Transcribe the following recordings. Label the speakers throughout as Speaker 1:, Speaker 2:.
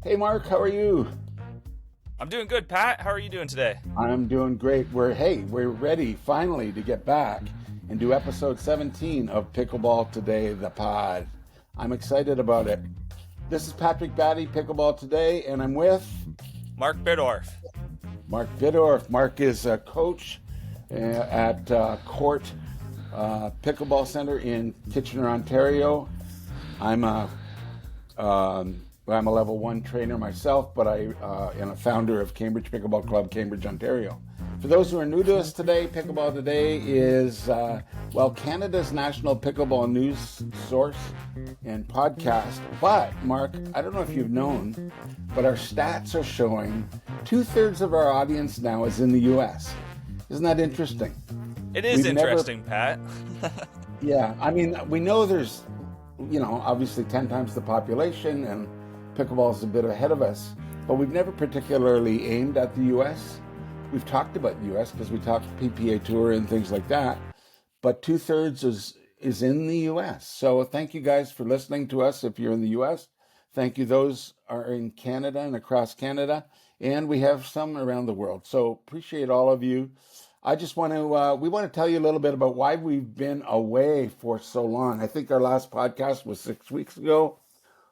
Speaker 1: Hey Mark, how are you?
Speaker 2: I'm doing good, Pat. How are you doing today?
Speaker 1: I'm doing great. We're ready finally to get back and do episode 17 of Pickleball Today, the pod. I'm excited about it. This is Patrick Batty, Pickleball Today, and I'm with
Speaker 2: Mark Bidorf.
Speaker 1: Mark Vidorf. Mark is a coach at Court Pickleball Center in Kitchener, Ontario. I'm a I'm a level one trainer myself, but I am a founder of Cambridge Pickleball Club, Cambridge, Ontario. For those who are new to us today, Pickleball Today is, Canada's national pickleball news source and podcast. But, Mark, I don't know if you've known, but our stats are showing 2/3 of our audience now is in the US. Isn't that interesting?
Speaker 2: It is
Speaker 1: We've
Speaker 2: interesting, Pat.
Speaker 1: Yeah, I mean, we know there's, obviously 10 times the population, and pickleball is a bit ahead of us, but we've never particularly aimed at the US. We've talked about the US because we talked PPA Tour and things like that, but 2/3 is in the US. So thank you guys for listening to us if you're in the US. Thank you those are in Canada and across Canada, and we have some around the world. So appreciate all of you. I just want to, we want to tell you a little bit about why we've been away for so long. I think our last podcast was 6 weeks ago.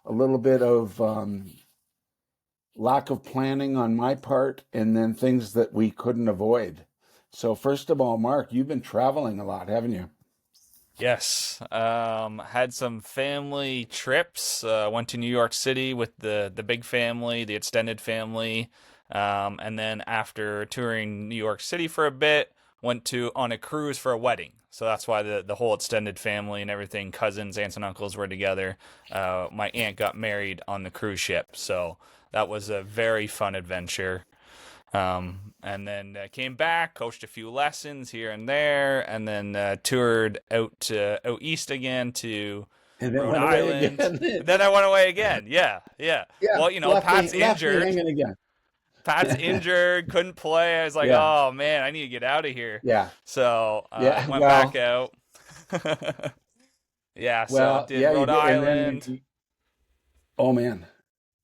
Speaker 1: A little bit of lack of planning on my part, and then things that we couldn't avoid. So first of all, Mark, you've been traveling a lot, haven't you?
Speaker 2: Yes. Had some family trips. Went to New York City with the big family, the extended family. And then after touring New York City for a bit, went to on a cruise for a wedding. So that's why the whole extended family and everything, cousins, aunts, and uncles were together. My aunt got married on the cruise ship, so that was a very fun adventure. And then came back, coached a few lessons here and there, and then toured out east again to
Speaker 1: And then
Speaker 2: Rhode
Speaker 1: went away
Speaker 2: Island.
Speaker 1: again.
Speaker 2: Then I went away again. Yeah, yeah.
Speaker 1: Yeah,
Speaker 2: Well,
Speaker 1: left me hanging again.
Speaker 2: Pat's injured, couldn't play. I was like,
Speaker 1: Yeah,
Speaker 2: oh man, I need to get out of here.
Speaker 1: yeah,
Speaker 2: So
Speaker 1: yeah.
Speaker 2: went back out. Yeah, so did
Speaker 1: You
Speaker 2: Rhode
Speaker 1: did, and
Speaker 2: Island.
Speaker 1: then oh man,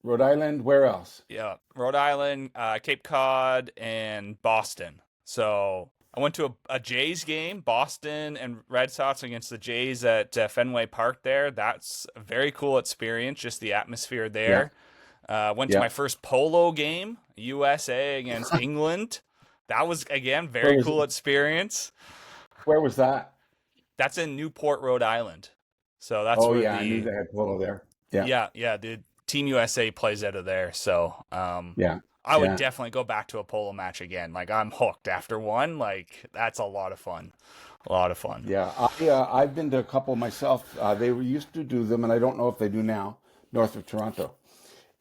Speaker 1: Rhode Island. Where else?
Speaker 2: Yeah, Rhode Island, Cape Cod, and Boston. So I went to a Jays game, Boston and Red Sox against the Jays at Fenway Park there. That's a very cool experience, just the atmosphere
Speaker 1: Yeah,
Speaker 2: there. Went to
Speaker 1: yeah.
Speaker 2: my first polo game, USA against England. That was, again,
Speaker 1: Where
Speaker 2: very
Speaker 1: was
Speaker 2: cool experience.
Speaker 1: where was that?
Speaker 2: That's in Newport, Rhode Island. So that's
Speaker 1: Oh
Speaker 2: where
Speaker 1: yeah, I knew they had polo there. Yeah,
Speaker 2: yeah, dude. Team USA plays out of there. So,
Speaker 1: yeah,
Speaker 2: I would
Speaker 1: yeah.
Speaker 2: definitely go back to a polo match again. Like I'm hooked after one. Like that's a lot of fun. A lot of fun.
Speaker 1: Yeah, I've been to a couple myself. They were used to do them, and I don't know if they do now, north of Toronto.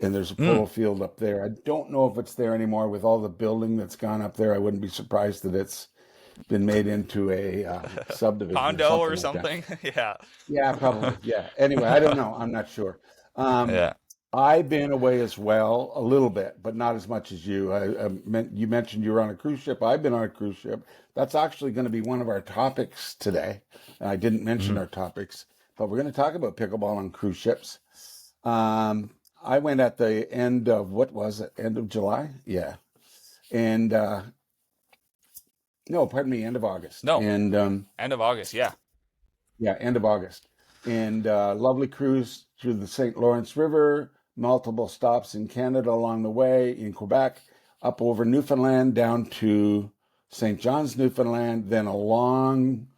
Speaker 1: And there's a
Speaker 2: Mm.
Speaker 1: polo field up there. I don't know if it's there anymore with all the building that's gone up there. I wouldn't be surprised that it's been made into a subdivision or
Speaker 2: Condo or
Speaker 1: something like that.
Speaker 2: something. Yeah.
Speaker 1: Yeah, probably. Yeah. Anyway, I don't know. I'm not sure. Um,
Speaker 2: Yeah.
Speaker 1: I've been away as well, a little bit, but not as much as you. You mentioned you were on a cruise ship. I've been on a cruise ship. That's actually going to be one of our topics today. I didn't mention
Speaker 2: Mhm.
Speaker 1: our topics, but we're going to talk about pickleball on cruise ships. Um, I went at the end of, what was it? End of July? Yeah. And no, pardon me, end of August.
Speaker 2: No.
Speaker 1: And
Speaker 2: End of August. Yeah.
Speaker 1: yeah, end of August. And lovely cruise through the St. Lawrence River, multiple stops in Canada along the way, in Quebec, up over Newfoundland, down to St. John's, Newfoundland, then a long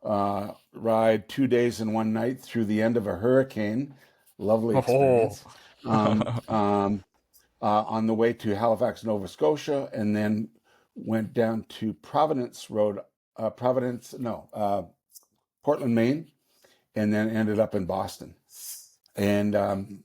Speaker 1: ride, 2 days and one night through the end of a hurricane. Lovely
Speaker 2: Oh.
Speaker 1: experience. On the way to Halifax, Nova Scotia, and then went down to Portland, Maine, and then ended up in Boston. And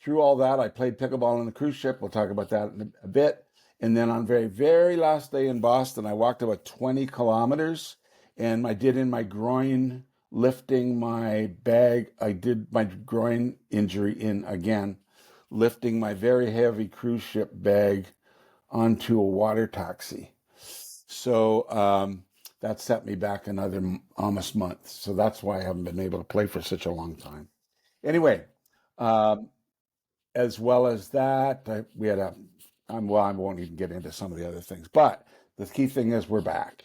Speaker 1: through all that, I played pickleball on the cruise ship. We'll talk about that in a bit. And then on very, very last day in Boston, I walked about 20 kilometers, and I did in my groin lifting my bag. I did my groin injury in again, lifting my very heavy cruise ship bag onto a water taxi. So that set me back another almost month. So that's why I haven't been able to play for such a long time. Anyway, um, as well as that, we had well, I won't even get into some of the other things, but the key thing is we're back.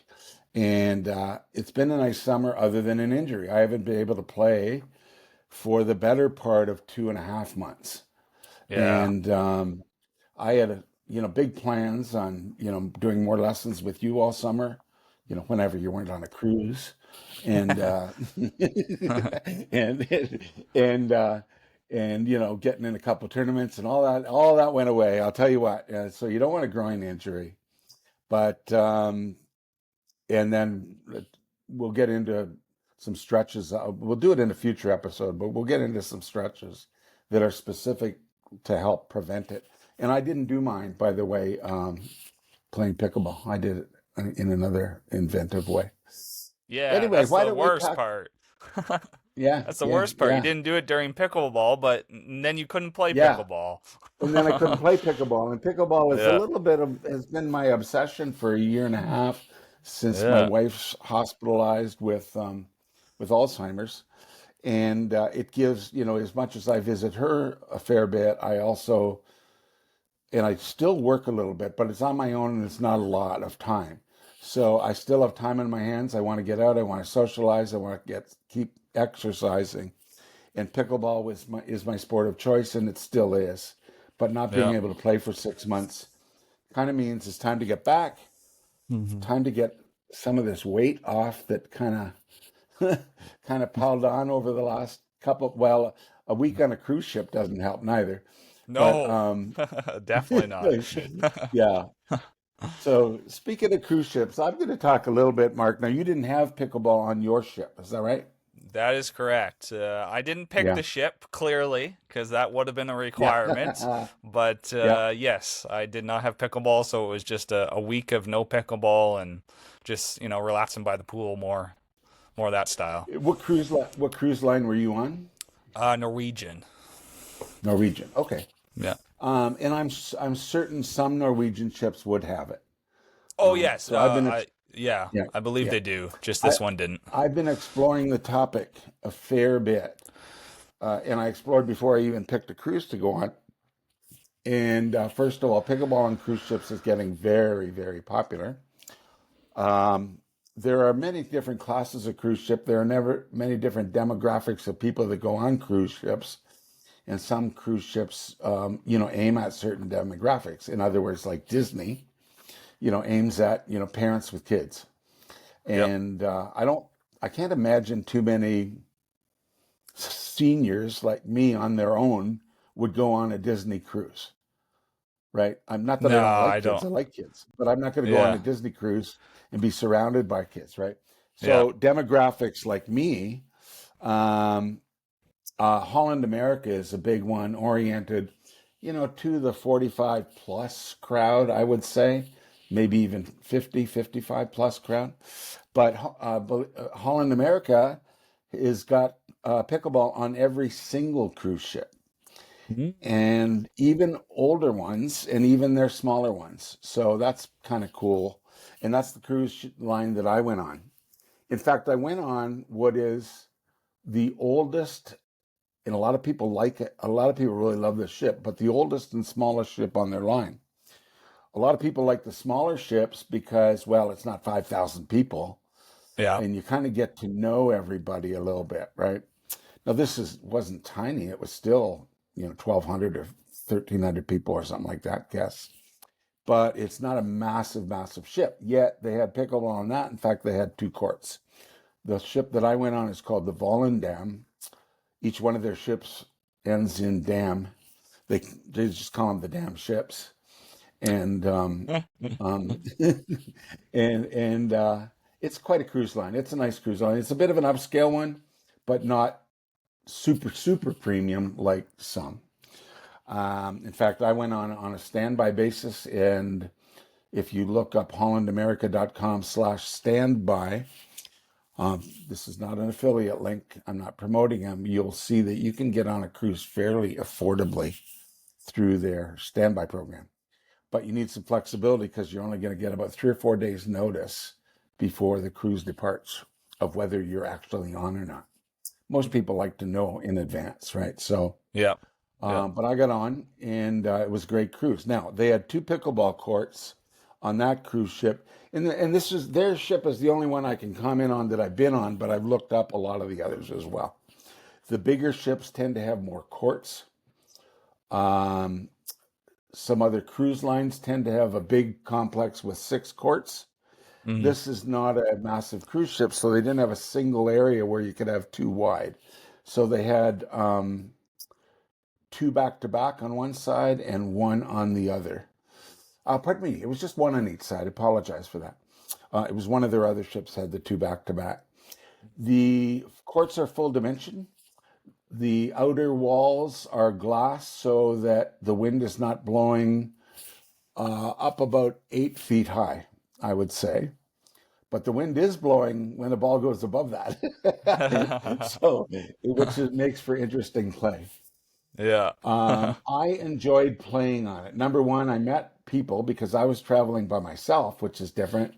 Speaker 1: And it's been a nice summer other than an injury. I haven't been able to play for the better part of 2.5 months.
Speaker 2: Yeah.
Speaker 1: And I had, big plans on, doing more lessons with you all summer, whenever you weren't on a cruise. And, and, and, getting in a couple tournaments and all that went away. I'll tell you what. So you don't want a groin injury, but, and then we'll get into some stretches. We'll do it in a future episode, but we'll get into some stretches that are specific to help prevent it. And I didn't do mine, by the way, playing pickleball. I did it in another inventive way.
Speaker 2: Yeah,
Speaker 1: Anyway,
Speaker 2: that's
Speaker 1: why
Speaker 2: the
Speaker 1: don't we
Speaker 2: worst
Speaker 1: talk?
Speaker 2: part.
Speaker 1: Yeah,
Speaker 2: That's the
Speaker 1: yeah,
Speaker 2: worst part. You
Speaker 1: yeah,
Speaker 2: didn't do it during pickleball, but then you couldn't play
Speaker 1: yeah.
Speaker 2: pickleball.
Speaker 1: And then I couldn't play pickleball. And pickleball is a
Speaker 2: Yeah.
Speaker 1: little bit of has been my obsession for a year and a half since my
Speaker 2: Yeah.
Speaker 1: wife's hospitalized with Alzheimer's. And it gives, as much as I visit her a fair bit, and I still work a little bit, but it's on my own and it's not a lot of time. So I still have time in my hands. I want to get out. I want to socialize. I want to keep exercising. And pickleball is my sport of choice, and it still is. But not being
Speaker 2: Yeah.
Speaker 1: able to play for 6 months kind of means it's time to get back.
Speaker 2: Hmm.
Speaker 1: Time to get some of this weight off that kind of piled on over the last couple. Well, a week on a cruise ship doesn't help neither. But
Speaker 2: No, definitely not.
Speaker 1: yeah. So speaking of cruise ships, I'm going to talk a little bit, Mark. Now you didn't have pickleball on your ship, is that right?
Speaker 2: That is correct. I didn't pick
Speaker 1: Yeah.
Speaker 2: the ship, clearly, because that would have been a requirement.
Speaker 1: Yeah.
Speaker 2: But
Speaker 1: Yeah.
Speaker 2: yes, I did not have pickleball, so it was just a week of no pickleball and just, relaxing by the pool more that style.
Speaker 1: What cruise line were you on?
Speaker 2: Norwegian.
Speaker 1: Norwegian. Okay.
Speaker 2: Yeah.
Speaker 1: And I'm certain some Norwegian ships would have it.
Speaker 2: Oh, yes.
Speaker 1: So I've been
Speaker 2: Yeah,
Speaker 1: yeah,
Speaker 2: I believe
Speaker 1: yeah.
Speaker 2: they do. Just
Speaker 1: I
Speaker 2: this one didn't.
Speaker 1: I've been exploring the topic a fair bit, and I explored before I even picked a cruise to go on. And first of all, pickleball on cruise ships is getting very, very popular. Um, there are many different classes of cruise ship. There are never many different demographics of people that go on cruise ships, and some cruise ships, aim at certain demographics. In other words, like Disney, aims at parents with kids.
Speaker 2: Yep.
Speaker 1: And I can't imagine too many seniors like me on their own would go on a Disney cruise, right? I'm not that I
Speaker 2: No,
Speaker 1: don't like
Speaker 2: I
Speaker 1: kids,
Speaker 2: don't.
Speaker 1: I like kids, but I'm not going to go on a
Speaker 2: Yeah.
Speaker 1: Disney cruise and be surrounded by kids, right?
Speaker 2: Yeah.
Speaker 1: So demographics like me, um, Holland America is a big one oriented, to the 45 plus crowd, I would say, maybe even 50, 55 plus crowd. But Holland America has got pickleball on every single cruise ship,
Speaker 2: Mhm.
Speaker 1: and even older ones, and even their smaller ones. So that's kind of cool. And that's the line that I went on. In fact, I went on what is the oldest, and a lot of people like it. A lot of people really love this ship, but the oldest and smallest ship on their line. A lot of people like the smaller ships because, well, it's not 5,000 people,
Speaker 2: Yeah.
Speaker 1: and you kind of get to know everybody a little bit, right? Now, wasn't tiny. It was still, 1,200 or 1,300 people or something like that, guess. But it's not a massive, massive ship. Yet they had pickleball on that. In fact, they had two courts. The ship that I went on is called the Volendam. Each one of their ships ends in dam. They just call them the damn ships. And um, and it's quite a cruise line. It's a nice cruise line. It's a bit of an upscale one, but not super super premium like some. In fact, I went on a standby basis, and if you look up hollandamerica.com/standby, this is not an affiliate link. I'm not promoting them. You'll see that you can get on a cruise fairly affordably through their standby program. But you need some flexibility because you're only going to get about 3 or 4 days notice before the cruise departs of whether you're actually on or not. Most people like to know in advance, right? So
Speaker 2: Yeah. Yeah.
Speaker 1: But I got on, and it was a great cruise. Now they had two pickleball courts on that cruise ship, and this is their ship is the only one I can comment on that I've been on, but I've looked up a lot of the others as well. The bigger ships tend to have more courts. Um, some other cruise lines tend to have a big complex with six courts.
Speaker 2: Hmm.
Speaker 1: This is not a massive cruise ship, so they didn't have a single area where you could have two wide. So they had two back to back on one side and one on the other. Pardon me, it was just one on each side. I apologize for that. It was one of their other ships had the two back to back. The courts are full dimension. The outer walls are glass so that the wind is not blowing up about 8 feet high, I would say. But the wind is blowing when the ball goes above that. So, which makes for interesting play.
Speaker 2: Yeah.
Speaker 1: I enjoyed playing on it. Number one, I met people because I was traveling by myself, which is different.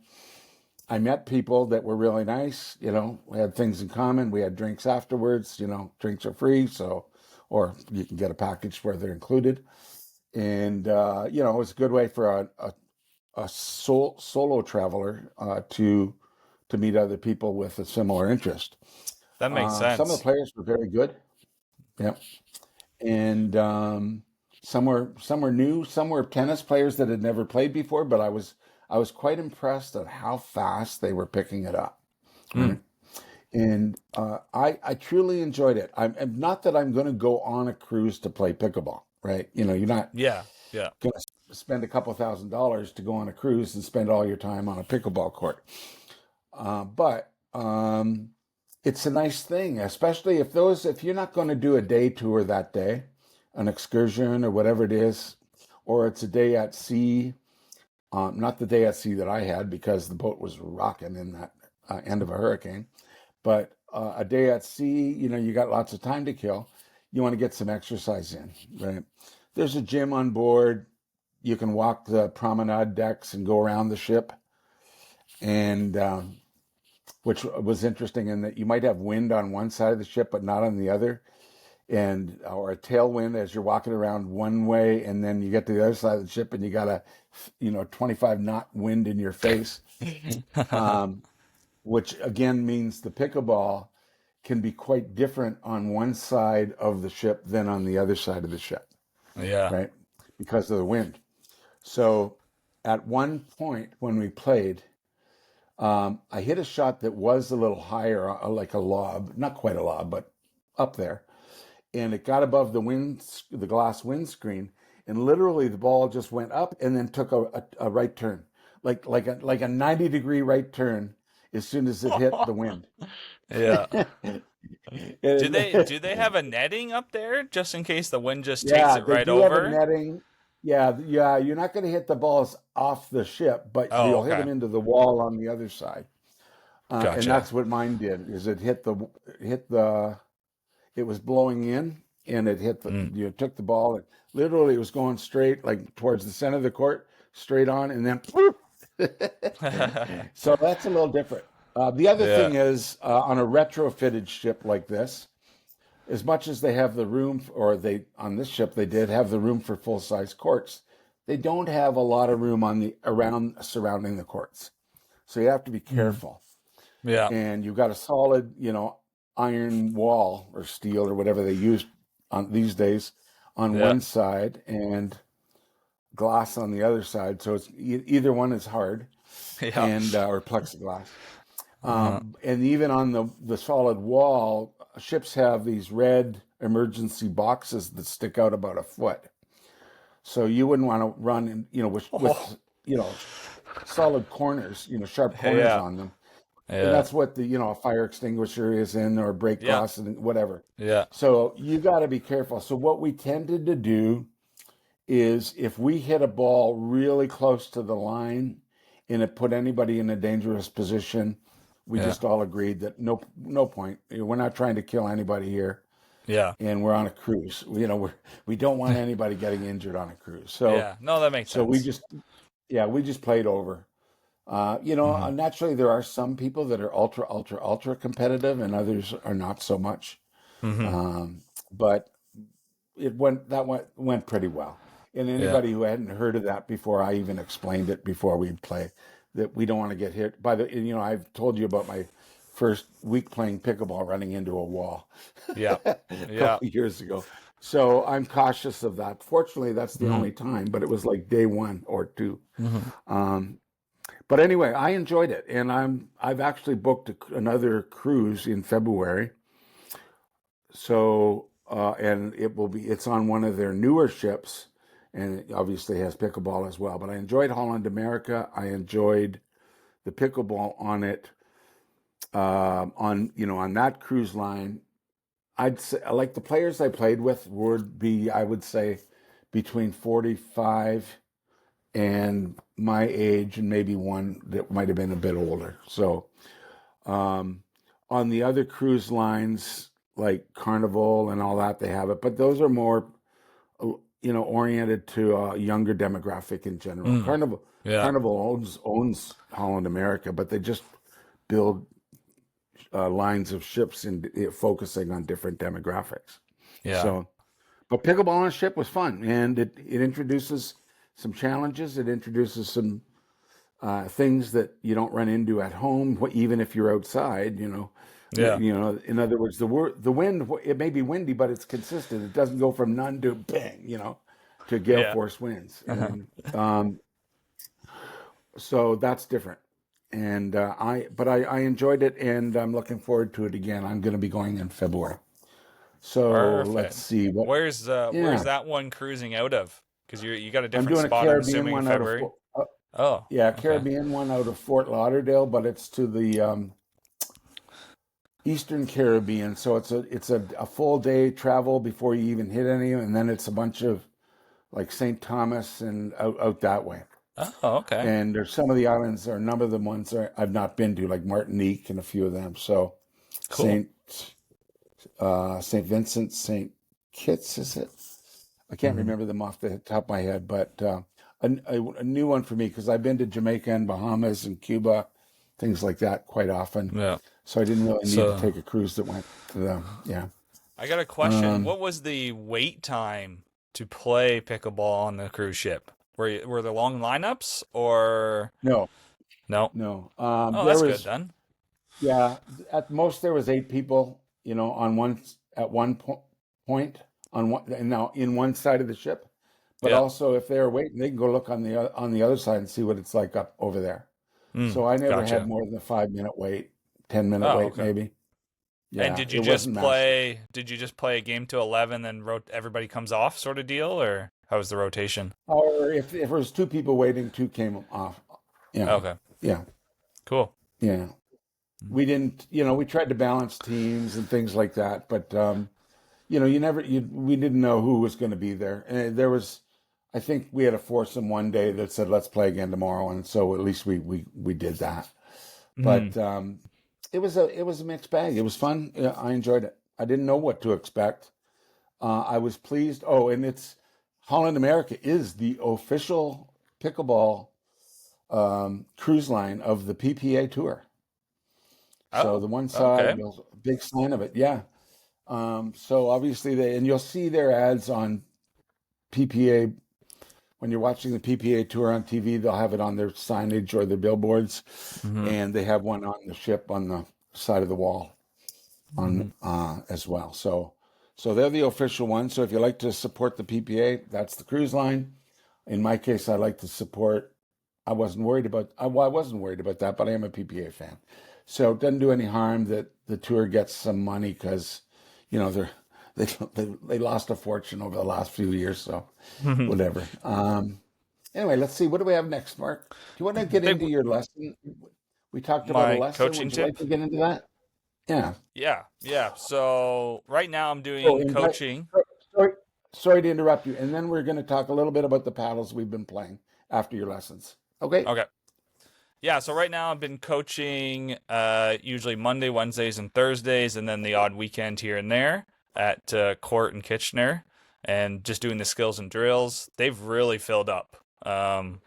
Speaker 1: I met people that were really nice. We had things in common. We had drinks afterwards. Drinks are free, so or you can get a package where they're included. And it was a good way for a solo traveler to meet other people with a similar interest.
Speaker 2: That makes
Speaker 1: Some of the
Speaker 2: sense.
Speaker 1: players were very good. Yeah, and some were new, some were tennis players that had never played before, but I was quite impressed at how fast they were picking it up,
Speaker 2: Mm.
Speaker 1: right? And I truly enjoyed it. I'm not that I'm going to go on a cruise to play pickleball, right? You're not
Speaker 2: Yeah. Yeah.
Speaker 1: going to spend a couple $1,000s to go on a cruise and spend all your time on a pickleball court. But it's a nice thing, especially if you're not going to do a day tour that day, an excursion or whatever it is, or it's a day at sea. Not the day at sea that I had because the boat was rocking in that end of a hurricane, but a day at sea, you got lots of time to kill. You want to get some exercise in, right? There's a gym on board. You can walk the promenade decks and go around the ship, and which was interesting in that you might have wind on one side of the ship but not on the other, and or a tailwind as you're walking around one way, and then you get to the other side of the ship and you got a 25 knot wind in your face, um, which again means the pickleball can be quite different on one side of the ship than on the other side of the ship,
Speaker 2: Yeah.
Speaker 1: right? Because of the wind. So at one point when we played, I hit a shot that was a little higher, like a lob, not quite a lob, but up there, and it got above the glass windscreen, and literally the ball just went up and then took a right turn, like a 90-degree right turn as soon as it hit the wind.
Speaker 2: Yeah. Do
Speaker 1: And,
Speaker 2: they have a netting up there just in case the wind just takes
Speaker 1: yeah,
Speaker 2: it
Speaker 1: they
Speaker 2: right
Speaker 1: do have a
Speaker 2: over?
Speaker 1: netting. Yeah, yeah, you're not going to hit the balls off the ship, but
Speaker 2: Oh,
Speaker 1: you'll hit
Speaker 2: okay.
Speaker 1: them into the wall on the other side. And
Speaker 2: Gotcha.
Speaker 1: that's what mine did. Is it hit the it was blowing in, and it hit the
Speaker 2: Mm.
Speaker 1: you took the ball, and literally it was going straight like towards the center of the court, straight on, and then so that's a little different. The other
Speaker 2: Yeah.
Speaker 1: thing is on a retrofitted ship like this, as much as they have the room, or they on this ship they did have the room for full size courts, they don't have a lot of room on the around surrounding the courts. So you have to be
Speaker 2: Mm.
Speaker 1: careful,
Speaker 2: Yeah.
Speaker 1: and you've got a solid, iron wall or steel or whatever they use on these days on
Speaker 2: Yeah.
Speaker 1: one side and glass on the other side. So it's either one is hard,
Speaker 2: Yeah.
Speaker 1: and or plexiglass.
Speaker 2: Uh-huh.
Speaker 1: And even on the solid wall, ships have these red emergency boxes that stick out about a foot. So you wouldn't want to run in,
Speaker 2: Oh.
Speaker 1: with solid corners, sharp corners
Speaker 2: Yeah.
Speaker 1: on them. And
Speaker 2: Yeah.
Speaker 1: that's what a fire extinguisher is in, or break
Speaker 2: Yeah.
Speaker 1: glass and whatever.
Speaker 2: Yeah.
Speaker 1: So you got to be careful. So what we tended to do is if we hit a ball really close to the line and it put anybody in a dangerous position, we
Speaker 2: Yeah.
Speaker 1: just all agreed that no point. We're not trying to kill anybody here,
Speaker 2: Yeah.
Speaker 1: and we're on a cruise. We don't want anybody getting injured on a cruise. So
Speaker 2: Yeah. No, that makes
Speaker 1: so we
Speaker 2: sense.
Speaker 1: just yeah, we just played over.
Speaker 2: Hmm.
Speaker 1: Naturally, there are some people that are ultra, ultra, ultra competitive, and others are not so much.
Speaker 2: Hmm.
Speaker 1: Um, but it went pretty well. And
Speaker 2: Yeah.
Speaker 1: anybody who hadn't heard of that before, I even explained it before we'd play, that we don't want to get hit by the. I've told you about my first week playing pickleball running into a wall
Speaker 2: Yeah.
Speaker 1: a
Speaker 2: Yeah.
Speaker 1: couple of years ago. So I'm cautious of that. Fortunately, that's the
Speaker 2: Hmm.
Speaker 1: only time, but it was like day one or two.
Speaker 2: Hmm.
Speaker 1: Um, but anyway, I enjoyed it, and I've actually booked another cruise in February. So and it's on one of their newer ships, and it obviously has pickleball as well. But I enjoyed Holland America. I enjoyed the pickleball on it. On that cruise line, I'd say like the players I played with would be, I would say, between 45 and my age, and maybe one that might have been a bit older. So um, on the other cruise lines, like Carnival and all that, they have it, but those are more, oriented to a younger demographic in general.
Speaker 2: Mm.
Speaker 1: Carnival
Speaker 2: Yeah.
Speaker 1: Carnival owns Holland America, but they just build lines of ships and focusing on different demographics.
Speaker 2: Yeah.
Speaker 1: So, but pickleball on a ship was fun, and it introduces some challenges. It introduces some things that you don't run into at home, even if you're outside.
Speaker 2: Yeah.
Speaker 1: In other words, the wind, it may be windy, but it's consistent. It doesn't go from none to bang, to gale
Speaker 2: Yeah.
Speaker 1: force winds,
Speaker 2: Uh-huh.
Speaker 1: and so that's different. And I enjoyed it, and I'm looking forward to it again. I'm going to be going in February. So let's
Speaker 2: Perfect.
Speaker 1: see what.
Speaker 2: Where's
Speaker 1: Yeah,
Speaker 2: that one cruising out of? Because you got a
Speaker 1: I'm
Speaker 2: different
Speaker 1: doing a
Speaker 2: spot, I'm
Speaker 1: Caribbean
Speaker 2: assuming, in
Speaker 1: one out of
Speaker 2: February.
Speaker 1: Fort.
Speaker 2: Oh,
Speaker 1: Yeah,
Speaker 2: okay.
Speaker 1: Caribbean one out of Fort Lauderdale, but it's to the Eastern Caribbean. So it's a full day travel before you even hit any, and then it's a bunch of like St. Thomas and out that way.
Speaker 2: Oh, okay.
Speaker 1: And there's some of the islands, or a number of the ones I've not been to, like Martinique and a few of them. So
Speaker 2: Cool.
Speaker 1: Saint Saint Vincent, Saint Kitts, is it? I can't
Speaker 2: Hmm.
Speaker 1: remember them off the top of my head, but a new one for me, because I've been to Jamaica and Bahamas and Cuba, things like that quite often.
Speaker 2: Yeah.
Speaker 1: So I didn't really need to
Speaker 2: So
Speaker 1: take a cruise that went to them. Yeah.
Speaker 2: I got a question.
Speaker 1: Um,
Speaker 2: What was the wait time to play pickleball on the cruise ship? Were there long lineups or
Speaker 1: no,
Speaker 2: no?
Speaker 1: no.
Speaker 2: Oh,
Speaker 1: There
Speaker 2: that's good
Speaker 1: was,
Speaker 2: then.
Speaker 1: yeah, at most there was 8 people, on one at point on one, and now in one side of the ship. But
Speaker 2: Yeah.
Speaker 1: also, if they're waiting, they can go look on the other side and see what it's like up over there.
Speaker 2: Mm,
Speaker 1: So I never had
Speaker 2: gotcha.
Speaker 1: more than a 5 minute wait, 10 minute
Speaker 2: Oh,
Speaker 1: wait,
Speaker 2: okay.
Speaker 1: maybe.
Speaker 2: And
Speaker 1: Yeah, it wasn't massive.
Speaker 2: did you just play a game to 11 then everybody comes off sort of deal, or how was the rotation?
Speaker 1: Or if there was two people waiting, two came off. Yeah,
Speaker 2: Okay.
Speaker 1: yeah,
Speaker 2: Cool.
Speaker 1: yeah. We didn't, we tried to balance teams and things like that, but we didn't know who was going to be there. And I think we had a foursome one day that said, let's play again tomorrow. And so at least we did that.
Speaker 2: Mm.
Speaker 1: But it was a mixed bag. It was fun. Yeah, I enjoyed it. I didn't know what to expect. I was pleased. Oh, and it's Holland America is the official pickleball cruise line of the PPA tour. So
Speaker 2: Oh,
Speaker 1: the one side,
Speaker 2: okay.
Speaker 1: big sign of it. Yeah. So obviously and you'll see their ads on PPA when you're watching the PPA tour on TV. They'll have it on their signage or their billboards,
Speaker 2: Hmm.
Speaker 1: and they have one on the ship on the side of the wall on
Speaker 2: Hmm.
Speaker 1: as well. So they're the official one. So if you like to support the PPA, that's the cruise line. In my case, I like to support. I wasn't worried about that, but I am a PPA fan. So it doesn't do any harm that the tour gets some money, because they lost a fortune over the last few years. So whatever. Anyway, let's see. What do we have next, Mark? Do you want to get
Speaker 2: Big
Speaker 1: into your lesson? We talked about a
Speaker 2: my
Speaker 1: lesson.
Speaker 2: coaching
Speaker 1: Would you like
Speaker 2: tip.
Speaker 1: to get into that? Yeah.
Speaker 2: Yeah, yeah. So right now I'm
Speaker 1: Oh,
Speaker 2: doing
Speaker 1: and
Speaker 2: coaching.
Speaker 1: sorry, sorry to interrupt you. And then we're going to talk a little bit about the paddles we've been playing after your lessons. Okay.
Speaker 2: Okay. Yeah, so right now I've been coaching usually Monday, Wednesdays, and Thursdays, and then the odd weekend here and there at Court and Kitchener, and just doing the skills and drills. They've really filled up. I'm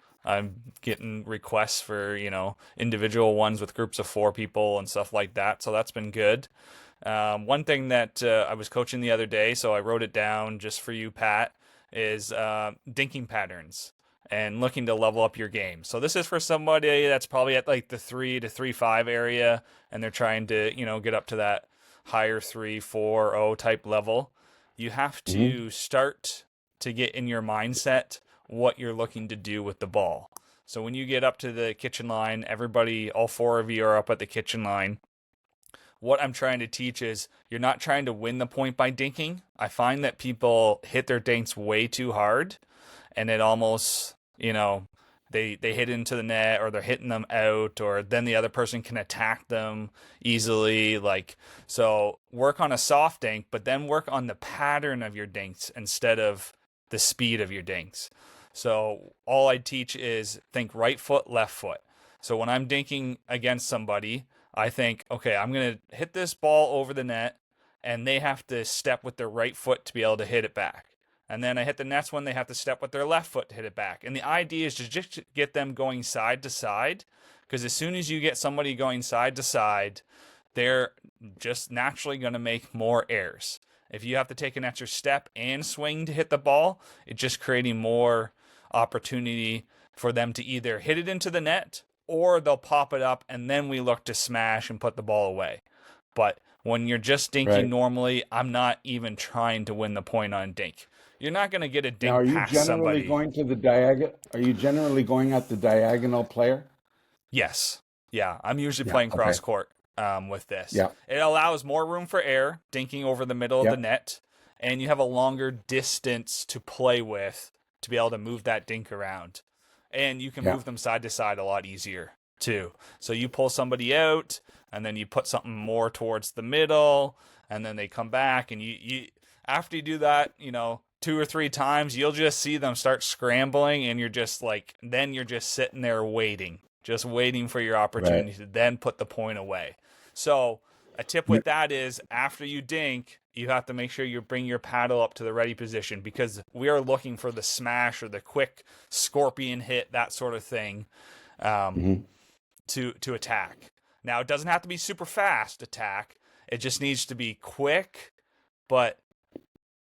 Speaker 2: getting requests for, individual ones with groups of 4 people and stuff like that, so that's been good. One thing that I was coaching the other day, so I wrote it down just for you, Pat, is dinking patterns and looking to level up your game. So this is for somebody that's probably at like the 3 to 3.5 area, and they're trying to, get up to that higher 3.4.0 type level. You have
Speaker 1: Hmm.
Speaker 2: to start to get in your mindset what you're looking to do with the ball. So when you get up to the kitchen line, everybody, all four of you are up at the kitchen line. What I'm trying to teach is you're not trying to win the point by dinking. I find that people hit their dinks way too hard, and it almost, they hit into the net, or they're hitting them out, or then the other person can attack them easily. Like, so work on a soft dink, but then work on the pattern of your dinks instead of the speed of your dinks. So all I teach is think right foot, left foot. So when I'm dinking against somebody, I think, okay, I'm going to hit this ball over the net, and they have to step with their right foot to be able to hit it back. And then I hit the next one, they have to step with their left foot to hit it back. And the idea is to just get them going side to side, because as soon as you get somebody going side to side, they're just naturally going to make more errors. If you have to take an extra step and swing to hit the ball, it's just creating more opportunity for them to either hit it into the net, or they'll pop it up, and then we look to smash and put the ball away. But when you're just dinking
Speaker 1: Right.
Speaker 2: normally, I'm not even trying to win the point on dink. You're not going to get a
Speaker 1: Now,
Speaker 2: dink past somebody.
Speaker 1: are you generally going at the diagonal player?
Speaker 2: Yes. Yeah. I'm usually
Speaker 1: Yeah.
Speaker 2: playing
Speaker 1: Okay.
Speaker 2: cross court with this.
Speaker 1: Yeah.
Speaker 2: It allows more room for air, dinking over the middle of the
Speaker 1: Yeah.
Speaker 2: net, and you have a longer distance to play with to be able to move that dink around. And you can
Speaker 1: Yeah.
Speaker 2: move them side to side a lot easier too. So you pull somebody out, and then you put something more towards the middle, and then they come back, and you after you do that, 2 or 3 times, you'll just see them start scrambling, and you're just like, then you're just sitting there waiting, just waiting for your
Speaker 1: Right.
Speaker 2: opportunity to then put the point away. So a tip
Speaker 1: You-
Speaker 2: with that is after you dink, you have to make sure you bring your paddle up to the ready position, because we are looking for the smash or the quick scorpion hit, that sort of thing, um,
Speaker 1: mhm.
Speaker 2: to attack. Now, it doesn't have to be super fast attack. It just needs to be quick, but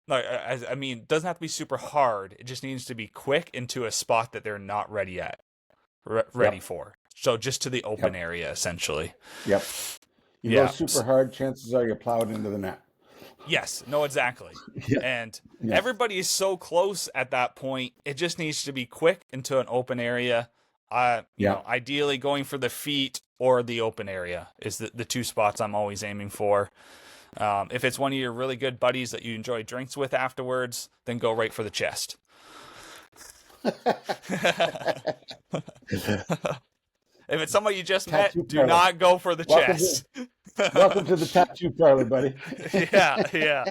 Speaker 2: like, I mean, it doesn't have to be super hard. It just needs to be quick into a spot that they're not ready ready
Speaker 1: Yep.
Speaker 2: for. So just to the open
Speaker 1: Yep.
Speaker 2: area, essentially.
Speaker 1: Yep. You go
Speaker 2: Yeah.
Speaker 1: super hard, chances are you plow it into the net.
Speaker 2: Yes. No, exactly.
Speaker 1: Yeah.
Speaker 2: And
Speaker 1: Yeah.
Speaker 2: everybody is so close at that point. It just needs to be quick into an open area.
Speaker 1: Yeah.
Speaker 2: Ideally going for the feet or the open area is the two spots I'm always aiming for. If it's one of your really good buddies that you enjoy drinks with afterwards, then go right for the chest. If it's somebody you just
Speaker 1: Tattoo
Speaker 2: met, do
Speaker 1: parlor.
Speaker 2: not go for the
Speaker 1: Welcome to
Speaker 2: chest.
Speaker 1: welcome to the tattoo parlor, buddy.
Speaker 2: Yeah, yeah.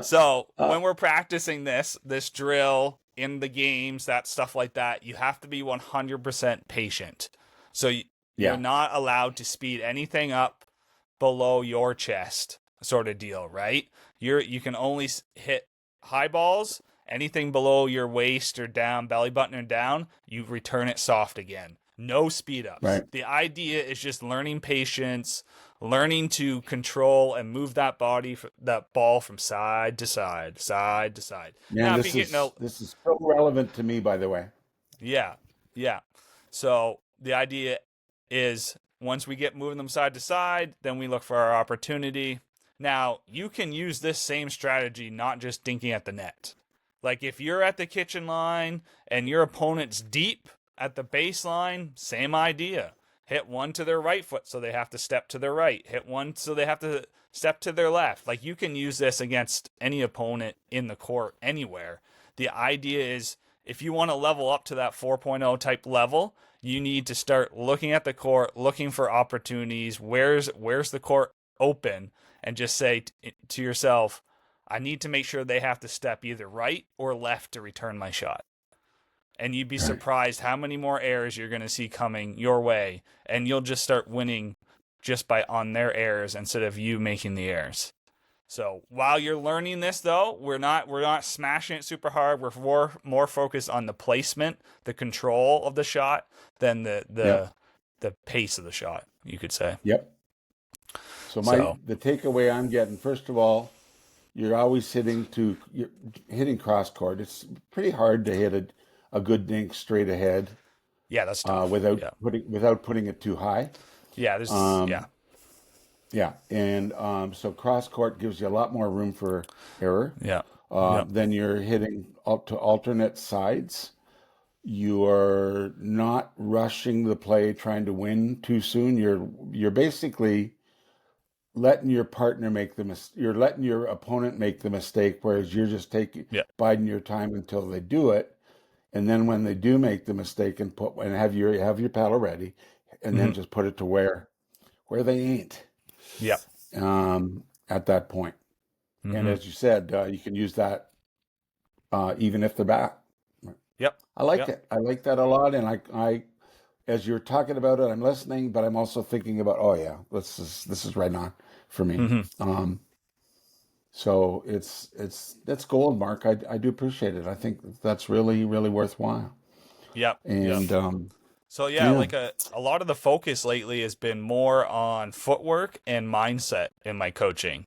Speaker 2: So
Speaker 1: Uh,
Speaker 2: when we're practicing this drill in the games, that stuff like that, you have to be 100% patient. So you're
Speaker 1: yeah.
Speaker 2: not allowed to speed anything up below your chest, sort of deal, right? You can only hit high balls. Anything below your waist or down, belly button or down, you return it soft again. No speed ups.
Speaker 1: Right.
Speaker 2: The idea is just learning patience, learning to control and move that that ball from side to side, side to side.
Speaker 1: Man,
Speaker 2: Now, if you get no,
Speaker 1: this is so relevant to me, by the way.
Speaker 2: yeah, yeah. So the idea is once we get moving them side to side, then we look for our opportunity. Now, you can use this same strategy, not just dinking at the net. Like if you're at the kitchen line and your opponent's deep at the baseline, same idea. Hit one to their right foot so they have to step to their right. Hit one so they have to step to their left. Like you can use this against any opponent in the court anywhere. The idea is if you want to level up to that 4.0 type level, you need to start looking at the court, looking for opportunities. Where's the court open? And just say to yourself, I need to make sure they have to step either right or left to return my shot. And you'd be
Speaker 1: Right.
Speaker 2: surprised how many more errors you're going to see coming your way, and you'll just start winning just by on their errors instead of you making the errors. So while you're learning this, though, we're not smashing it super hard. We're more focused on the placement, the control of the shot, than
Speaker 1: Yep.
Speaker 2: the pace of the shot. You could say.
Speaker 1: Yep. So
Speaker 2: So
Speaker 1: the takeaway I'm getting, first of all, you're hitting cross court. It's pretty hard to hit a good dink straight ahead
Speaker 2: yeah, that's tough. Yeah,
Speaker 1: without putting it too high.
Speaker 2: yeah, yeah,
Speaker 1: Um, yeah, and so cross court gives you a lot more room for error.
Speaker 2: yeah, yeah,
Speaker 1: Then you're hitting up to alternate sides. You are not rushing the play, trying to win too soon. You're basically letting your partner make you're letting your opponent make the mistake, whereas you're just
Speaker 2: yeah.
Speaker 1: biding your time until they do it. And then when they do make the mistake and have your paddle ready, and then
Speaker 2: Hmm.
Speaker 1: just put it to where they ain't
Speaker 2: Yep.
Speaker 1: at that point. And
Speaker 2: Hmm.
Speaker 1: as you said, you can use that even if they're back.
Speaker 2: Yep.
Speaker 1: I like
Speaker 2: Yep.
Speaker 1: it. I like that a lot. And as you're talking about it, I'm listening, but I'm also thinking about, oh yeah, this is right on for me.
Speaker 2: Hmm.
Speaker 1: So that's gold, Mark. I do appreciate it. I think that's really, really worthwhile.
Speaker 2: Yep. Yep.
Speaker 1: And
Speaker 2: So yeah,
Speaker 1: yeah,
Speaker 2: like a lot of the focus lately has been more on footwork and mindset in my coaching.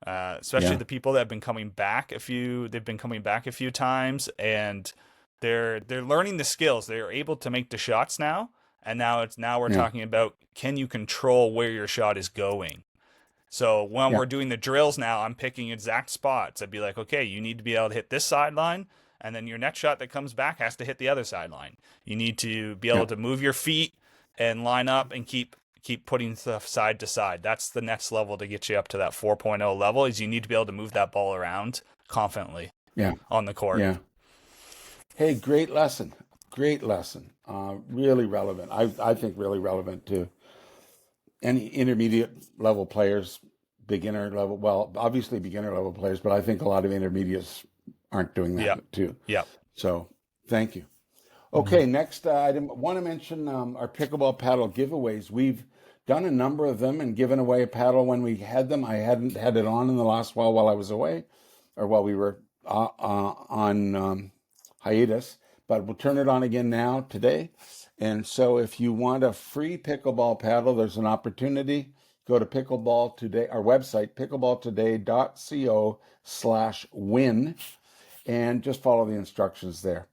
Speaker 2: Especially
Speaker 1: yeah,
Speaker 2: the people that have been coming back they've been coming back a few times, and they're learning the skills. They're able to make the shots now, and now we're
Speaker 1: yeah,
Speaker 2: talking about, can you control where your shot is going? So when
Speaker 1: yeah,
Speaker 2: we're doing the drills now, I'm picking exact spots. I'd be like, okay, you need to be able to hit this sideline, and then your next shot that comes back has to hit the other sideline. You need to be
Speaker 1: yeah,
Speaker 2: able to move your feet and line up and keep putting stuff side to side. That's the next level to get you up to that 4.0 level, is you need to be able to move that ball around confidently
Speaker 1: yeah,
Speaker 2: on the court.
Speaker 1: yeah. Hey, great lesson. Great lesson. Really relevant. I think really relevant to any intermediate level players, beginner level. Well, obviously beginner level players, but I think a lot of intermediates aren't doing
Speaker 2: Yep.
Speaker 1: that too.
Speaker 2: Yep.
Speaker 1: So thank you.
Speaker 2: Hmm.
Speaker 1: Okay, next item. Want to mention our pickleball paddle giveaways. We've done a number of them and given away a paddle when we had them. I hadn't had it on in the last while I was away, or while we were on hiatus. But we'll turn it on again now today. And so, if you want a free pickleball paddle, there's an opportunity. Go to Pickleball Today, our website, pickleballtoday.co/win, and just follow the instructions there.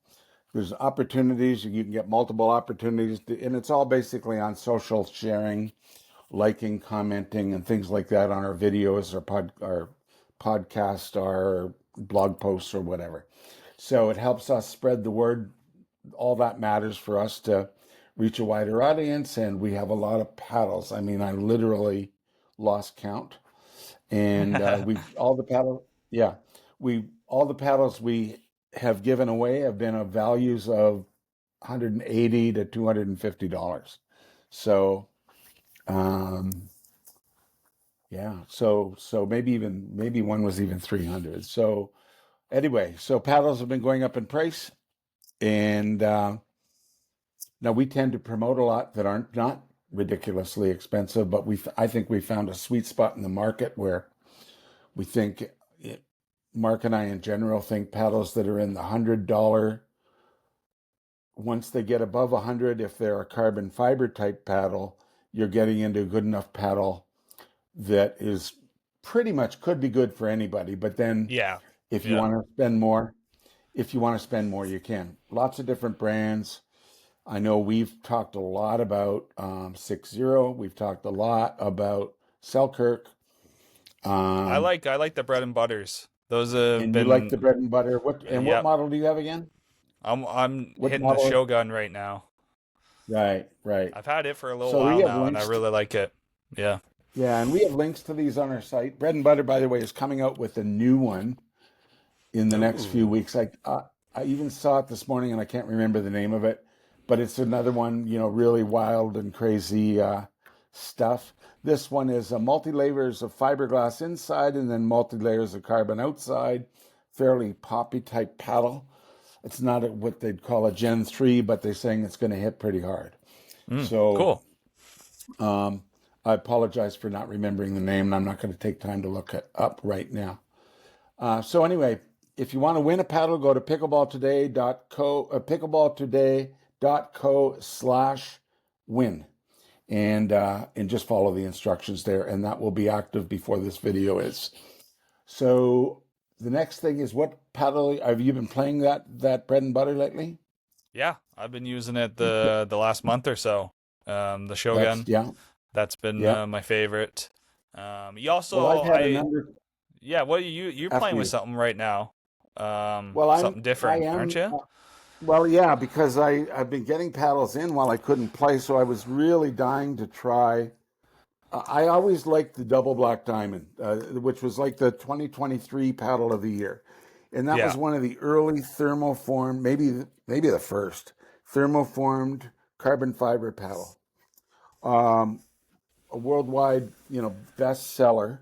Speaker 1: There's opportunities. You can get multiple opportunities, and it's all basically on social sharing, liking, commenting, and things like that on our videos, our podcast, our blog posts, or whatever. So it helps us spread the word. All that matters for us to reach a wider audience, and we have a lot of paddles. I mean, I literally lost count, and yeah, we all the paddles we have given away have been of values of 180 to $250. So, um, yeah, so maybe one was even 300. So anyway, so paddles have been going up in price, and now we tend to promote a lot that aren't not ridiculously expensive, but I think we found a sweet spot in the market where we think Mark and I in general think paddles that are in the $100. Once they get above 100, if they're a carbon fiber type paddle, you're getting into a good enough paddle that is pretty much could be good for anybody. But then
Speaker 2: Yeah.
Speaker 1: if you
Speaker 2: Yeah.
Speaker 1: want to spend more, if you want to spend more, you can. Lots of different brands. I know we've talked a lot about 60. We've talked a lot about Selkirk. Um,
Speaker 2: I like the bread and butters. Those have
Speaker 1: and you like the
Speaker 2: been
Speaker 1: bread and butter. What
Speaker 2: yep.
Speaker 1: model do you have again?
Speaker 2: I'm
Speaker 1: What
Speaker 2: hitting the
Speaker 1: model?
Speaker 2: Shogun right now.
Speaker 1: Right, right.
Speaker 2: I've had it for a little
Speaker 1: So we
Speaker 2: while
Speaker 1: have
Speaker 2: now, and I
Speaker 1: links.
Speaker 2: really like it. Yeah.
Speaker 1: Yeah, and we have links to these on our site. Bread and Butter, by the way, is coming out with a new one in the next few
Speaker 2: Ooh.
Speaker 1: weeks. I even saw it this morning, and I can't remember the name of it, but it's another one, really wild and crazy stuff. This one is multi layers of fiberglass inside, and then multi layers of carbon outside. Fairly poppy type paddle. It's not what they'd call a Gen 3, but they're saying it's going to hit pretty hard. So
Speaker 2: Cool.
Speaker 1: um, I apologize for not remembering the name, and I'm not going to take time to look it up right now. So anyway, if you want to win a paddle, go to pickleballtoday.co/win, and just follow the instructions there, and that will be active before this video is. So the next thing is, what paddle have you been playing that bread and butter lately?
Speaker 2: Yeah, I've been using it the last month or so. The
Speaker 1: That's
Speaker 2: Shogun,
Speaker 1: yeah,
Speaker 2: that's been
Speaker 1: yeah.
Speaker 2: my favorite. You
Speaker 1: Well, I've
Speaker 2: also
Speaker 1: had a
Speaker 2: I
Speaker 1: number
Speaker 2: Yeah, what are you're
Speaker 1: after
Speaker 2: playing with
Speaker 1: you.
Speaker 2: something right now.
Speaker 1: Well,
Speaker 2: Something
Speaker 1: I
Speaker 2: different, aren't
Speaker 1: am.
Speaker 2: you?
Speaker 1: Well, yeah, because I've been getting paddles in while I couldn't play, so I was really dying to try. I always liked the double black diamond, which was like the 2023 paddle of the year, and that
Speaker 2: Yeah.
Speaker 1: was one of the early thermoformed, maybe the first thermoformed carbon fiber paddle, um, a worldwide bestseller,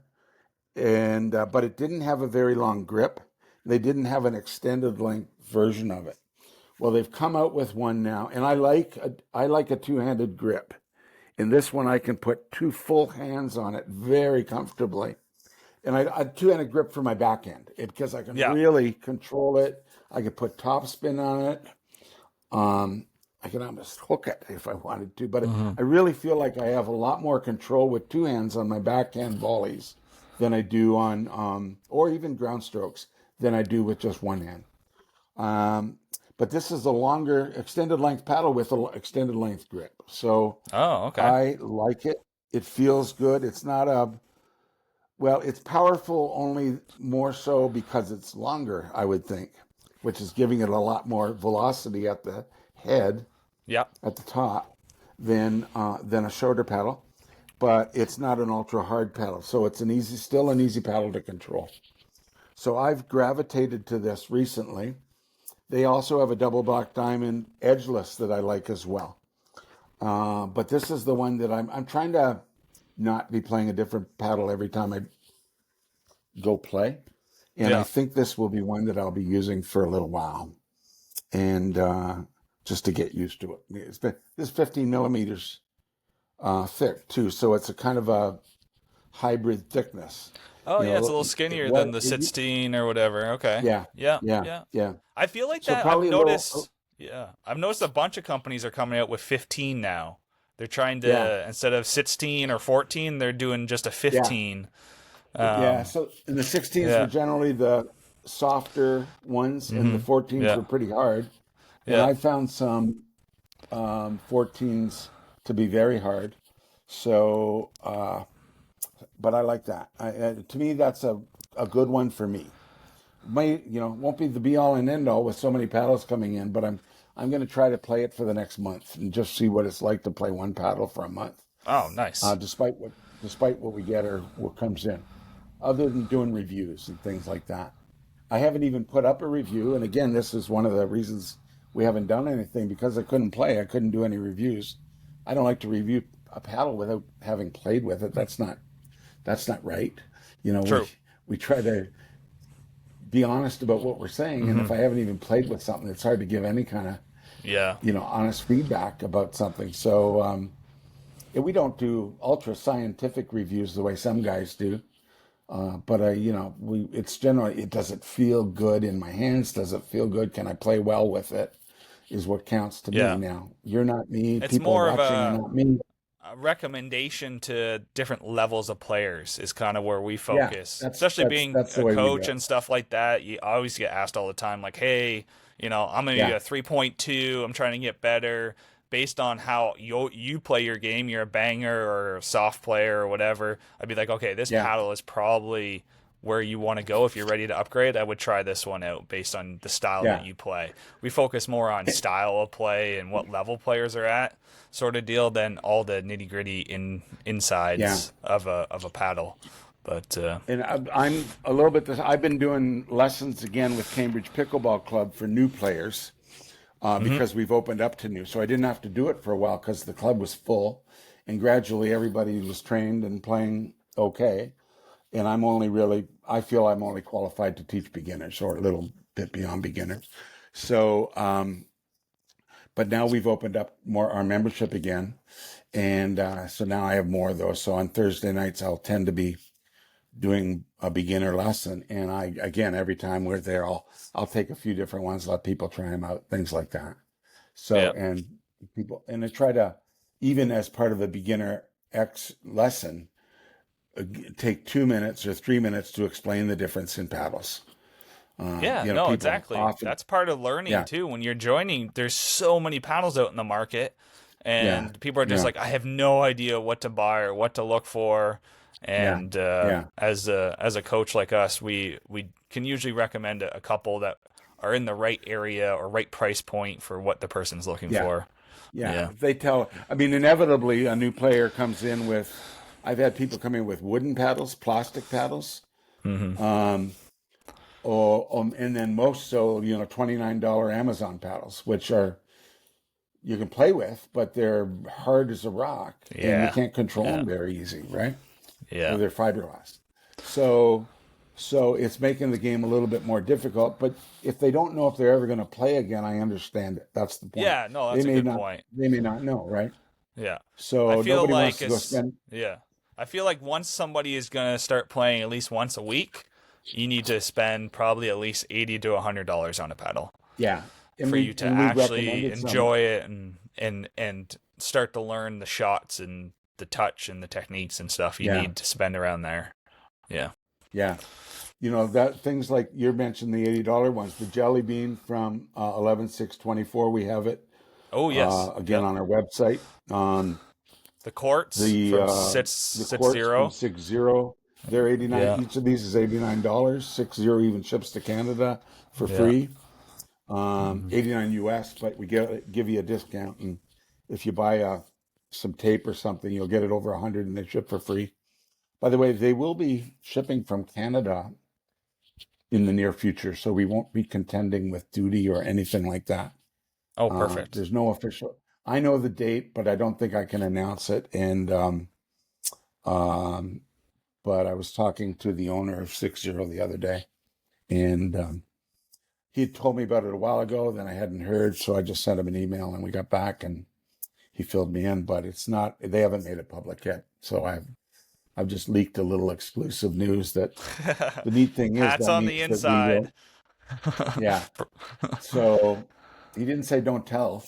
Speaker 1: and but it didn't have a very long grip. They didn't have an extended length version of it. Well, they've come out with one now, and I like a two-handed grip. In this one, I can put two full hands on it very comfortably, and I two-handed grip for my backhand because I can
Speaker 2: Yeah.
Speaker 1: really control it. I can put topspin on it. Um, I can almost hook it if I wanted to, but
Speaker 2: Hmm.
Speaker 1: I really feel like I have a lot more control with two hands on my backhand volleys than I do on, or even ground strokes, than I do with just one hand. Um, but this is a longer, extended length paddle with an extended length grip. So
Speaker 2: Oh, okay.
Speaker 1: I like it. It feels good. It's not well, it's powerful only more so because it's longer, I would think, which is giving it a lot more velocity at the head,
Speaker 2: Yeah.
Speaker 1: at the top, than a shorter paddle. But it's not an ultra hard paddle, so it's still an easy paddle to control. So I've gravitated to this recently. They also have a double black diamond edgeless that I like as well. But this is the one that I'm trying to not be playing a different paddle every time I go play. And I
Speaker 2: Yeah.
Speaker 1: think this will be one that I'll be using for a little while, and just to get used to it. This 15 millimeters thick too, so it's a kind of a hybrid thickness.
Speaker 2: Oh,
Speaker 1: You
Speaker 2: yeah, it's a
Speaker 1: know,
Speaker 2: little skinnier than
Speaker 1: what?
Speaker 2: the 16 or whatever. Okay.
Speaker 1: Yeah,
Speaker 2: Yeah.
Speaker 1: yeah,
Speaker 2: Yeah.
Speaker 1: yeah.
Speaker 2: I feel like
Speaker 1: So
Speaker 2: that I've
Speaker 1: probably a little.
Speaker 2: noticed. Yeah, I've noticed a bunch of companies are coming out with 15 now. They're trying
Speaker 1: Yeah,
Speaker 2: to, instead of 16 or 14, they're doing just a
Speaker 1: yeah.
Speaker 2: 15.
Speaker 1: Yeah,
Speaker 2: Um,
Speaker 1: so and the 16s were
Speaker 2: yeah.
Speaker 1: generally the softer ones, and the
Speaker 2: Hmm.
Speaker 1: 14s were
Speaker 2: Yeah.
Speaker 1: pretty hard. And
Speaker 2: Yeah.
Speaker 1: I found some 14s to be very hard. So, but I like that. To me, that's a good one for me. Won't be the be all and end all with so many paddles coming in, but I'm going to try to play it for the next month and just see what it's like to play one paddle for a month,
Speaker 2: Oh, nice.
Speaker 1: despite what we get or what comes in, other than doing reviews and things like that. I haven't even put up a review. And again, this is one of the reasons we haven't done anything, because I couldn't play. I couldn't do any reviews. I don't like to review a paddle without having played with it. That's not right. You know, we
Speaker 2: True.
Speaker 1: we try to be honest about what we're saying. And
Speaker 2: Hmm.
Speaker 1: if I haven't even played with something, it's hard to give any kind of,
Speaker 2: Yeah.
Speaker 1: honest feedback about something. So yeah, we don't do ultra scientific reviews the way some guys do. But it's generally, does it feel good in my hands? Does it feel good? Can I play well with it? Is what counts to me.
Speaker 2: Yeah.
Speaker 1: Now, you're not me.
Speaker 2: It's
Speaker 1: People
Speaker 2: more of
Speaker 1: watching are not me.
Speaker 2: a recommendation to different levels of players is kind of where we
Speaker 1: Yeah,
Speaker 2: focus.
Speaker 1: that's
Speaker 2: Especially
Speaker 1: that's
Speaker 2: being
Speaker 1: that's the
Speaker 2: a
Speaker 1: way we
Speaker 2: coach
Speaker 1: go.
Speaker 2: and stuff like that. You always get asked all the time, like, hey, I'm going to be
Speaker 1: Yeah,
Speaker 2: a 3.2. I'm trying to get better. Based on how you play your game, you're a banger or a soft player or whatever. I'd be like, okay, this
Speaker 1: yeah,
Speaker 2: paddle is probably where you want to go if you're ready to upgrade. I would try this one out based on the style that
Speaker 1: yeah,
Speaker 2: you play. We focus more on style of play and what level players are at, sort of deal, than all the nitty gritty
Speaker 1: yeah.
Speaker 2: insides of a paddle. But
Speaker 1: And I'm a little bit. I've been doing lessons again with Cambridge Pickleball Club for new players,
Speaker 2: hmm.
Speaker 1: because we've opened up to new. So I didn't have to do it for a while because the club was full, and gradually everybody was trained and playing okay. And I feel I'm only qualified to teach beginners or a little bit beyond beginners. So, but now we've opened up more our membership again, and so now I have more of those. So on Thursday nights, I'll tend to be doing a beginner lesson, and again, every time we're there, I'll take a few different ones, let people try them out, things like that. So,
Speaker 2: Yeah.
Speaker 1: and I try to even as part of a beginner X lesson, take 2 minutes or 3 minutes to explain the difference in paddles.
Speaker 2: Yeah,
Speaker 1: You know,
Speaker 2: no,
Speaker 1: people
Speaker 2: exactly.
Speaker 1: often,
Speaker 2: That's part of learning
Speaker 1: yeah,
Speaker 2: too. When you're joining, there's so many paddles out in the market,
Speaker 1: yeah,
Speaker 2: and people are just
Speaker 1: yeah,
Speaker 2: like, I have no idea what to buy or what to look for.
Speaker 1: yeah,
Speaker 2: And
Speaker 1: yeah,
Speaker 2: as a coach like us, we can usually recommend a couple that are in the right area or right price point for what the person's looking
Speaker 1: yeah,
Speaker 2: for.
Speaker 1: yeah.
Speaker 2: Yeah.
Speaker 1: They tell, I mean, inevitably a new player comes in with, I've had people come in with wooden paddles, plastic paddles,
Speaker 2: Hmm.
Speaker 1: um, and then most so, you know, $29 Amazon paddles, which are, you can play with, but they're hard as a rock and you
Speaker 2: Yeah.
Speaker 1: can't control
Speaker 2: Yeah.
Speaker 1: them very easy, right? Or
Speaker 2: Yeah.
Speaker 1: they're fiberglass. So, so it's making the game a little bit more difficult. But if they don't know if they're ever going to play again, I understand it. That's the point.
Speaker 2: Yeah. No,
Speaker 1: They
Speaker 2: that's a
Speaker 1: may
Speaker 2: good
Speaker 1: not.
Speaker 2: point.
Speaker 1: They may not know, right?
Speaker 2: Yeah. I
Speaker 1: So
Speaker 2: feel
Speaker 1: nobody wants
Speaker 2: like
Speaker 1: to go spend.
Speaker 2: yeah. I feel like once somebody is gonna start playing at least once a week, you need to spend probably at least $80 to $100 on a paddle
Speaker 1: Yeah,
Speaker 2: for you to
Speaker 1: and we've
Speaker 2: actually
Speaker 1: recommended some.
Speaker 2: enjoy it and start to learn the shots and the touch and the techniques and stuff. You
Speaker 1: Yeah,
Speaker 2: need to spend around there. Yeah.
Speaker 1: yeah. You know that things like you mentioned the $80 ones. The Jelly Bean from 11/6/24. We have it
Speaker 2: Oh yes.
Speaker 1: again
Speaker 2: Yep.
Speaker 1: on our website.
Speaker 2: The courts
Speaker 1: The
Speaker 2: from
Speaker 1: uh,
Speaker 2: six
Speaker 1: the
Speaker 2: six
Speaker 1: quartz from
Speaker 2: zero.
Speaker 1: 60, they're 89.
Speaker 2: Yeah.
Speaker 1: Each of these is $89. 60 even ships to Canada for
Speaker 2: Yeah.
Speaker 1: free.
Speaker 2: Hmm.
Speaker 1: 89 US, but we give you a discount, and if you buy some tape or something, you'll get it over 100, and they ship for free. By the way, they will be shipping from Canada in the near future, so we won't be contending with duty or anything like that.
Speaker 2: Oh, perfect.
Speaker 1: There's no official. I know the date, but I don't think I can announce it. And um, but I was talking to the owner of 60 the other day, and he had told me about it a while ago. Then I hadn't heard, so I just sent him an email, and we got back, and he filled me in. But it's not. They haven't made it public yet, so I've just leaked a little exclusive news that the neat thing is
Speaker 2: Hats
Speaker 1: that
Speaker 2: on the
Speaker 1: means that we will.
Speaker 2: inside.
Speaker 1: Yeah. So he didn't say don't tell.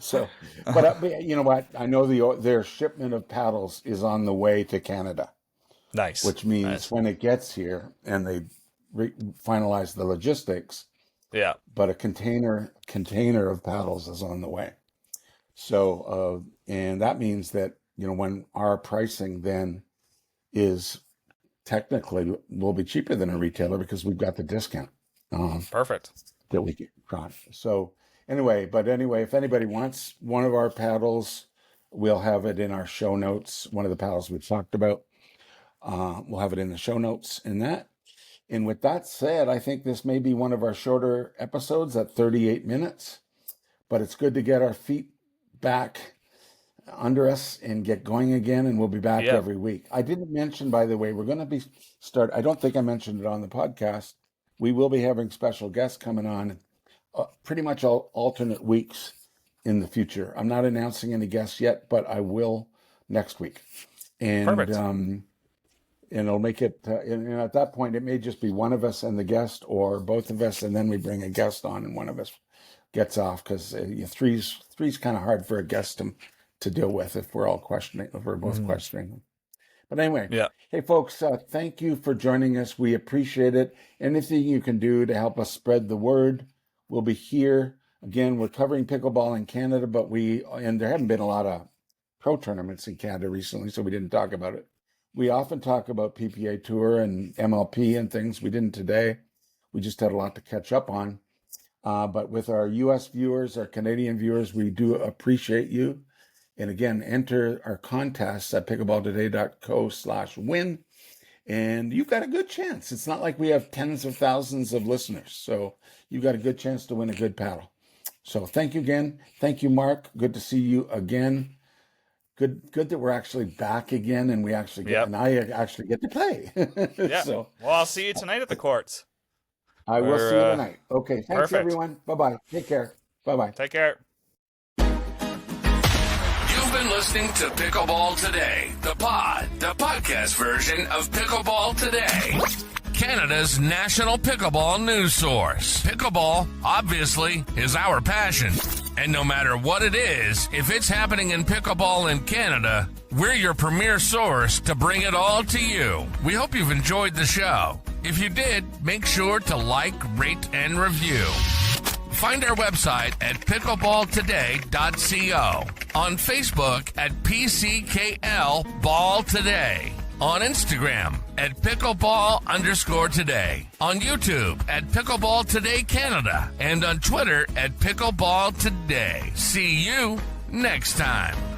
Speaker 1: So, but you know what? I know their shipment of paddles is on the way to Canada,
Speaker 2: Nice.
Speaker 1: which means
Speaker 2: Nice.
Speaker 1: when it gets here and they finalize the logistics,
Speaker 2: Yeah.
Speaker 1: but a container of paddles is on the way. So, and that means that, you know, when our pricing then is technically will be cheaper than a retailer because we've got the discount.
Speaker 2: Perfect.
Speaker 1: That we got. So anyway, if anybody wants one of our paddles, we'll have it in our show notes. One of the paddles we've talked about, we'll have it in the show notes in that. And with that said, I think this may be one of our shorter episodes at 38 minutes, but it's good to get our feet back under us and get going again, and we'll be back
Speaker 2: Yeah.
Speaker 1: every week. I didn't mention, by the way, we're going to I don't think I mentioned it on the podcast. We will be having special guests coming on pretty much all alternate weeks in the future. I'm not announcing any guests yet, but I will next week. And
Speaker 2: Perfect.
Speaker 1: and it'll make it, and at that point, it may just be one of us and the guest, or both of us, and then we bring a guest on and one of us gets off, because three's kind of hard for a guest to deal with if we're all questioning, if we're both
Speaker 2: Mhm.
Speaker 1: questioning them. But anyway,
Speaker 2: Yeah.
Speaker 1: hey folks, thank you for joining us. We appreciate it. Anything you can do to help us spread the word, we'll be here. Again, we're covering pickleball in Canada, and there haven't been a lot of pro tournaments in Canada recently, so we didn't talk about it. We often talk about PPA Tour and MLP and things. We didn't today. We just had a lot to catch up on. But with our US viewers, our Canadian viewers, we do appreciate you. And again, enter our contest at pickleballtoday.co/win. And you've got a good chance. It's not like we have tens of thousands of listeners. So you've got a good chance to win a good paddle. So thank you again. Thank you, Mark. Good to see you again. Good that we're actually back again, and we actually get,
Speaker 2: Yep.
Speaker 1: and I actually get to play.
Speaker 2: Yeah.
Speaker 1: So
Speaker 2: Well, I'll see you tonight at the courts.
Speaker 1: I will see you
Speaker 2: We're,
Speaker 1: tonight. Okay. Thanks,
Speaker 2: perfect.
Speaker 1: everyone. Bye-bye. Take care. Bye-bye.
Speaker 2: Take care.
Speaker 3: You've been listening to Pickleball Today, the podcast version of Pickleball Today, Canada's national pickleball news source. Pickleball, obviously, is our passion. And no matter what it is, if it's happening in pickleball in Canada, we're your premier source to bring it all to you. We hope you've enjoyed the show. If you did, make sure to like, rate, and review. Find our website at pickleballtoday.co, on Facebook at PCKL Ball Today, on Instagram at pickleball_today, on YouTube at Pickleball Today Canada, and on Twitter at Pickleball Today. See you next time.